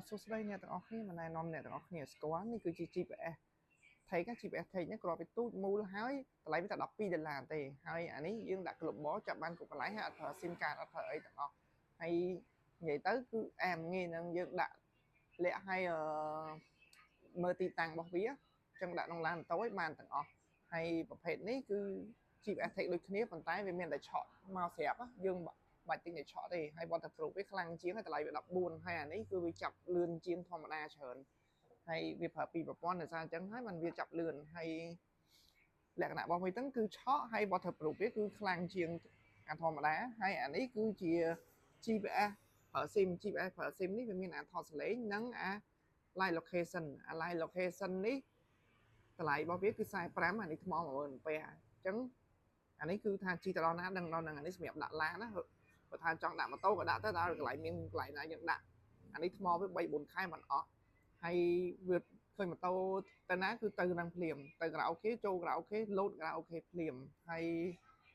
សួស្តីអ្នកទាំងអស់គ្នាមិនណែនាំអ្នកទាំងអស់គ្នាស្គាល់នេះគឺជា GPS Take GPS Take នេះគ្រាន់តែទូចមូលហើយតម្លៃវាតែ$12ទេហើយអានេះយើងដាក់ global ចាប់បានគ្រប់កន្លែងហើយអត់ប្រើ SIM card អត់ប្រើអីទាំងអស់ហើយនិយាយទៅគឺអាមងាយនឹងយើងដាក់លាក់ឲ្យមើលទីតាំងរបស់វាចឹងដាក់ក្នុងឡានម៉ូតូឲ្យបានទាំងអស់ហើយប្រភេទនេះគឺ GPS Take ដូចគ្នាប៉ុន្តែវាមានតែឆក់មកស្រាប់យើងបាច់ទិញតែឆក់ទេហើយ waterproof វាខ្លាំងជាងហើយតម្លៃវា14ហើយអានេះគឺវាចាប់លឿនជាងធម្មតាច្រើនហើយវាប្រើពីប្រព័ន្ធដោយសារអញ្ចឹងហើយมันវាចាប់លឿនហើយលក្ខណៈរបស់វាហ្នឹងគឺឆក់ហើយ waterproof វាគឺខ្លាំងជាងអាធម្មតាហើយអានេះគឺជា GPS ប្រើ SIM GPS ប្រើ SIM នេះវាមានអាថតសលេងនិងអា live location អា live location នេះតម្លៃរបស់វាគឺ45អានេះថ្ម10000អញ្ចឹងអានេះគឺថាជីទៅដល់ណាដឹងដល់ហ្នឹងអានេះសម្រាប់ដាក់ឡានណាបើថាចង់ដាក់ម៉ូតូក៏ដាក់ទៅដល់កន្លែងមានកន្លែងណាយើងដាក់អានេះថ្មវា3 4ខែមិនអស់ហើយវាឃើញម៉ូតូទៅណាគឺទៅនឹងភ្លាមទៅខារ៉ាអូខេចូលខារ៉ាអូខេលោតខារ៉ាអូខេភ្លាមហើយ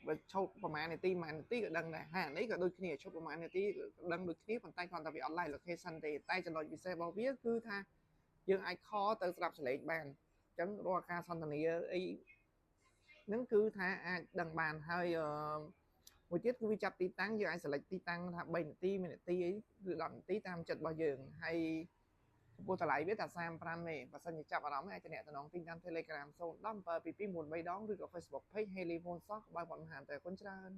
បើឈប់ប្រហែលនាទីក៏ដឹងដែរហើយអានេះក៏ដូចគ្នាឈប់ប្រហែលនាទីក៏ដឹងដូចគ្នាប៉ុន្តែគ្រាន់តែវា online location ទេតែចំណុចពិសេសរបស់វាគឺថាយើងអាចខលទៅស្ដាប់សលេងបានអញ្ចឹងរាល់ការសន្ទនាអីហ្នឹងគឺថាអាចដឹងបានហើយមួយទៀតគឺវាចាប់ទីតាំងយើងអាច select ទីតាំងថា3នាទី1នាទីអីឬ10នាទីតាមចិត្តរបស់យើងហើយចំពោះតម្លៃវាតែ35ទេបើសិនជាចាប់អារម្មណ៍អាចទំនាក់ទំនងទិញតាម Telegram 0172243ដងឬក៏ Facebook Page Haley Phone Shop បើបងហានតែអរគុណច្រើន